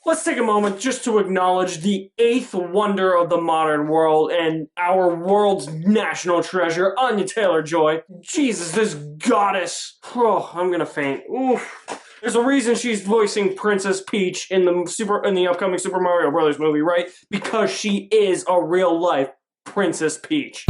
Let's take a moment just to acknowledge the eighth wonder of the modern world and our world's national treasure, Anya Taylor-Joy. Jesus, this goddess. Oh, I'm gonna faint. Oof. There's a reason she's voicing Princess Peach in the upcoming Super Mario Brothers movie, right? Because she is a real life Princess Peach.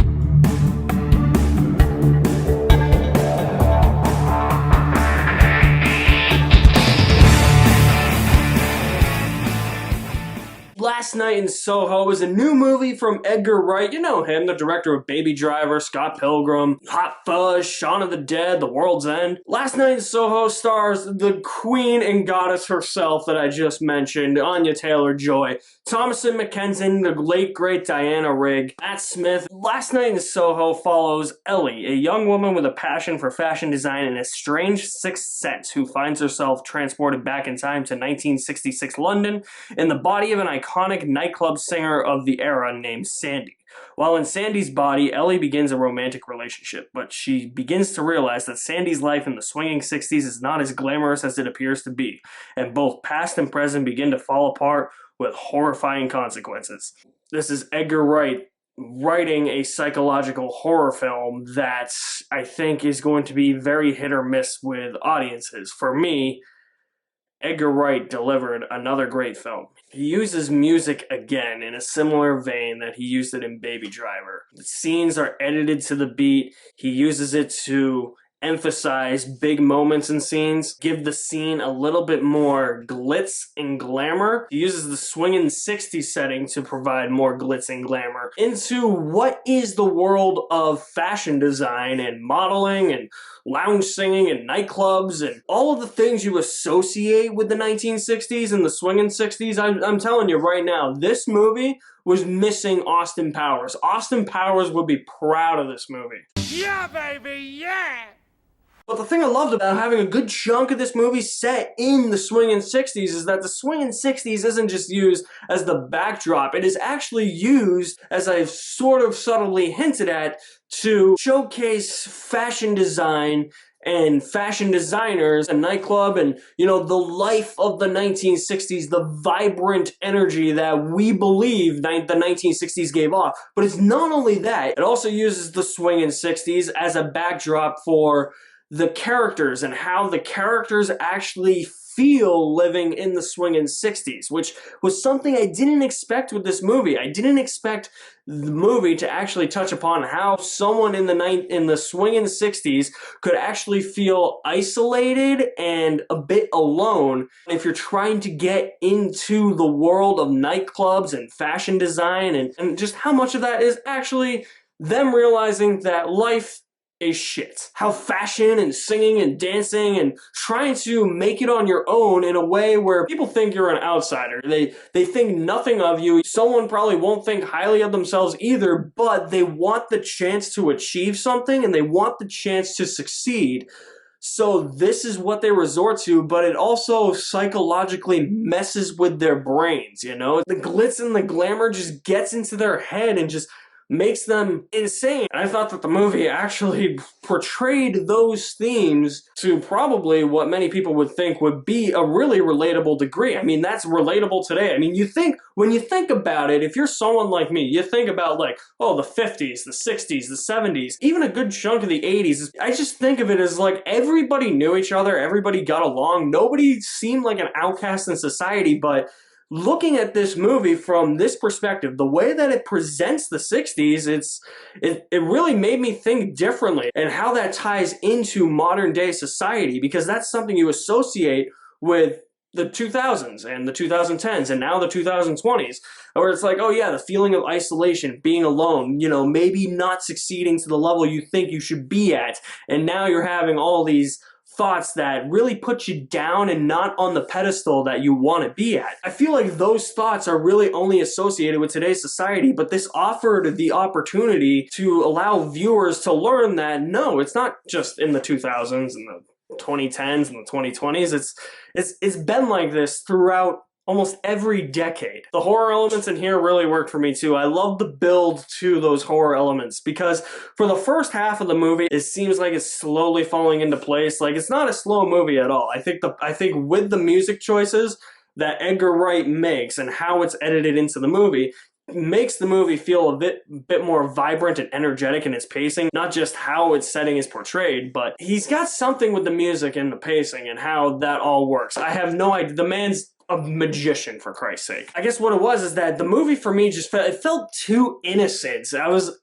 Last Night in Soho is a new movie from Edgar Wright. You know him, the director of Baby Driver, Scott Pilgrim, Hot Fuzz, Shaun of the Dead, The World's End. Last Night in Soho stars the queen and goddess herself that I just mentioned, Anya Taylor-Joy, Thomasin McKenzie, the late great Diana Rigg, Matt Smith. Last Night in Soho follows Ellie, a young woman with a passion for fashion design and a strange sixth sense who finds herself transported back in time to 1966 London in the body of an iconic nightclub singer of the era named Sandy. While in Sandy's body, Ellie begins a romantic relationship, but she begins to realize that Sandy's life in the swinging 60s is not as glamorous as it appears to be, and both past and present begin to fall apart with horrifying consequences. This is Edgar Wright writing a psychological horror film that I think is going to be very hit or miss with audiences. For me, Edgar Wright delivered another great film. He uses music again in a similar vein that he used it in Baby Driver. The scenes are edited to the beat. He uses it to emphasize big moments in scenes, give the scene a little bit more glitz and glamour. He uses the swinging 60s setting to provide more glitz and glamour into what is the world of fashion design and modeling and lounge singing and nightclubs and all of the things you associate with the 1960s and the swinging 60s. I'm telling you right now, this movie was missing Austin Powers. Austin Powers would be proud of this movie. Yeah, baby, yeah! But the thing I loved about having a good chunk of this movie set in the swinging 60s is that the swinging 60s isn't just used as the backdrop. It is actually used, as I've sort of subtly hinted at, to showcase fashion design and fashion designers and nightclub and, you know, the life of the 1960s, the vibrant energy that we believe the 1960s gave off. But it's not only that, it also uses the swinging 60s as a backdrop for the characters and how the characters actually feel living in the swinging 60s, which was something I didn't expect with this movie. I didn't expect the movie to actually touch upon how someone in the swinging 60s could actually feel isolated and a bit alone if you're trying to get into the world of nightclubs and fashion design and just how much of that is actually them realizing that life is shit. How fashion and singing and dancing and trying to make it on your own in a way where people think you're an outsider. They think nothing of you. Someone probably won't think highly of themselves either, but they want the chance to achieve something and they want the chance to succeed. So this is what they resort to, but it also psychologically messes with their brains, you know? The glitz and the glamour just gets into their head and just makes them insane. I thought that the movie actually portrayed those themes to probably what many people would think would be a really relatable degree. I mean, that's relatable today. I mean, when you think about it, if you're someone like me, you think about like, oh, the 50s, the 60s, the 70s, even a good chunk of the 80s. I just think of it as like everybody knew each other, everybody got along, nobody seemed like an outcast in society, but looking at this movie from this perspective, the way that it presents the 60s, it really made me think differently and how that ties into modern day society, because that's something you associate with the 2000s and the 2010s and now the 2020s, where it's like, oh yeah, the feeling of isolation, being alone, you know, maybe not succeeding to the level you think you should be at, and now you're having all these thoughts that really put you down and not on the pedestal that you want to be at. I feel like those thoughts are really only associated with today's society, but this offered the opportunity to allow viewers to learn that no, it's not just in the 2000s and the 2010s and the 2020s. It's been like this throughout almost every decade. The horror elements in here really worked for me too. I love the build to those horror elements because for the first half of the movie, it seems like it's slowly falling into place. Like, it's not a slow movie at all. I think with the music choices, that Edgar Wright makes and how it's edited into the movie makes the movie feel a bit more vibrant and energetic in its pacing. Not just how its setting is portrayed, but he's got something with the music and the pacing and how that all works. I have no idea. The man's a magician, for Christ's sake. I guess what it was is that the movie for me just felt too innocent.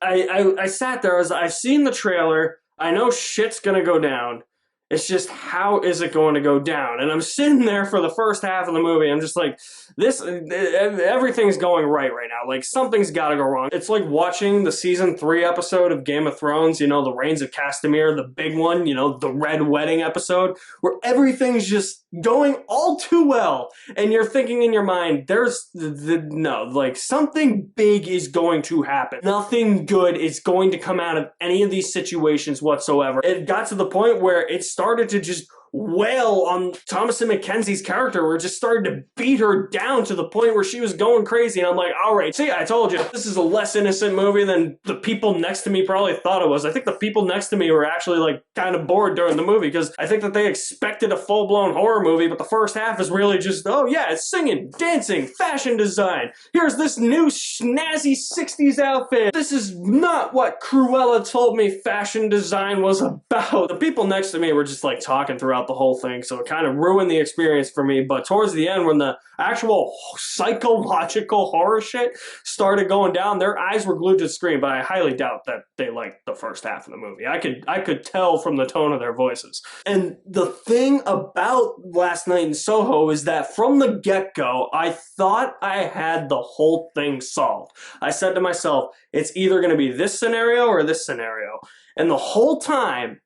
I sat there, I've seen the trailer, I know shit's gonna go down. It's just, how is it going to go down? And I'm sitting there for the first half of the movie. I'm just like, everything's going right now. Like, something's got to go wrong. It's like watching the season 3 episode of Game of Thrones, you know, the Reigns of Castamere, the big one, you know, the Red Wedding episode, where everything's just going all too well. And you're thinking in your mind, no, like, something big is going to happen. Nothing good is going to come out of any of these situations whatsoever. It got to the point where it started to just wail on Thomasin McKenzie's character, where it just started to beat her down to the point where she was going crazy. And I'm like, all right, see, I told you, this is a less innocent movie than the people next to me probably thought it was. I think the people next to me were actually like kind of bored during the movie, because I think that they expected a full-blown horror movie, but the first half is really just, oh yeah, it's singing, dancing, fashion design. Here's this new snazzy 60s outfit. This is not what Cruella told me fashion design was about. The people next to me were just like talking throughout the whole thing, so it kind of ruined the experience for me. But towards the end, when the actual psychological horror shit started going down, their eyes were glued to the screen. But I highly doubt that they liked the first half of the movie. I could tell from the tone of their voices. And the thing about Last Night in Soho is that from the get-go, I thought I had the whole thing solved. I said to myself, it's either going to be this scenario or this scenario. And the whole time,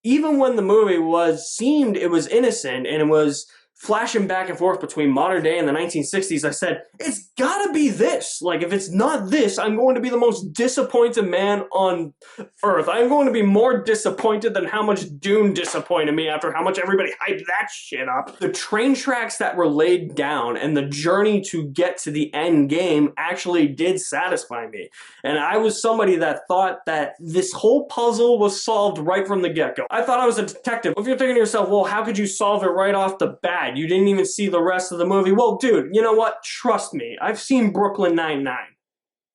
even when the movie seemed it was innocent and it was flashing back and forth between modern day and the 1960s, I said, it's gotta be this. Like, if it's not this, I'm going to be the most disappointed man on earth. I'm going to be more disappointed than how much Dune disappointed me after how much everybody hyped that shit up. The train tracks that were laid down and the journey to get to the end game actually did satisfy me. And I was somebody that thought that this whole puzzle was solved right from the get-go. I thought I was a detective. If you're thinking to yourself, well, how could you solve it right off the bat? You didn't even see the rest of the movie. Well, dude, you know what? Trust me. I've seen Brooklyn Nine-Nine.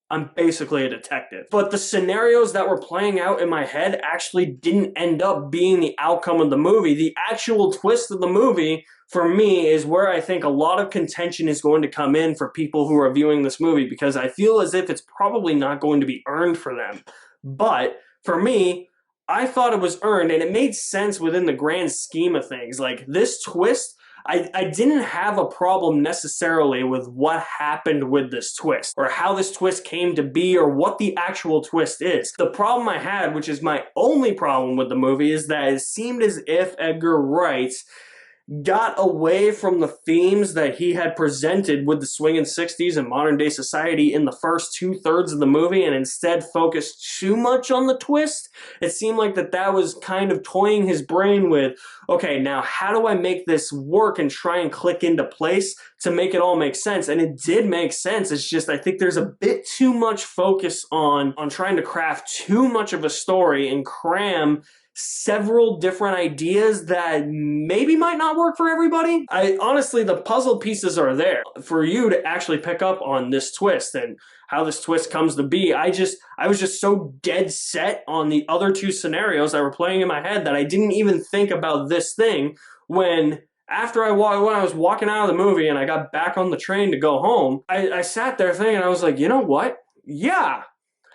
I'm basically a detective. But the scenarios that were playing out in my head actually didn't end up being the outcome of the movie. The actual twist of the movie, for me, is where I think a lot of contention is going to come in for people who are viewing this movie, because I feel as if it's probably not going to be earned for them. But for me, I thought it was earned, and it made sense within the grand scheme of things. Like, this twist, I didn't have a problem necessarily with what happened with this twist, or how this twist came to be, or what the actual twist is. The problem I had, which is my only problem with the movie, is that it seemed as if Edgar Wright got away from the themes that he had presented with the swinging 60s and modern day society in the first 2/3 of the movie, and instead focused too much on the twist. It seemed like that was kind of toying his brain with, okay, now how do I make this work and try and click into place to make it all make sense? And it did make sense. It's just, I think there's a bit too much focus on trying to craft too much of a story and cram several different ideas that maybe might not work for everybody. Honestly, the puzzle pieces are there for you to actually pick up on this twist and how this twist comes to be. I was just so dead set on the other two scenarios that were playing in my head that I didn't even think about this thing when I was walking out of the movie and I got back on the train to go home. I sat there thinking, I was like, you know what? Yeah.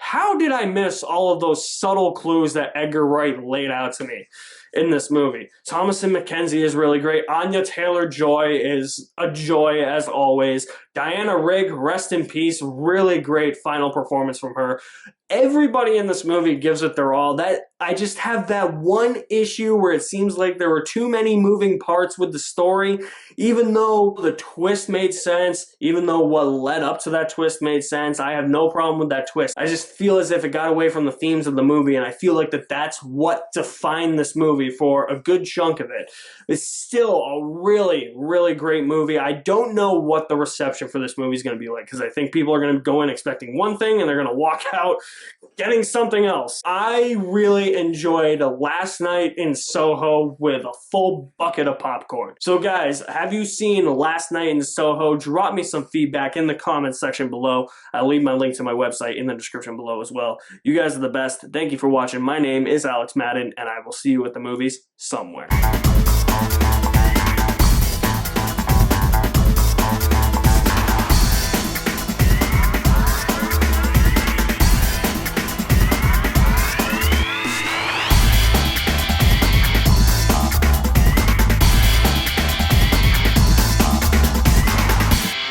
How did I miss all of those subtle clues that Edgar Wright laid out to me in this movie? Thomasin McKenzie is really great. Anya Taylor-Joy is a joy as always. Diana Rigg, rest in peace. Really great final performance from her. Everybody in this movie gives it their all. I just have that one issue where it seems like there were too many moving parts with the story. Even though the twist made sense, even though what led up to that twist made sense, I have no problem with that twist. I just feel as if it got away from the themes of the movie, and I feel like that's what defined this movie for a good chunk of it. It's still a really, really great movie. I don't know what the reception for this movie is going to be like, because I think people are going to go in expecting one thing and they're going to walk out getting something else. I really enjoyed Last Night in Soho with a full bucket of popcorn. So guys, have you seen Last Night in Soho? Drop me some feedback in the comments section below. I'll leave my link to my website in the description below as well. You guys are the best. Thank you for watching. My name is Alex Madden, and I will see you at the movies somewhere.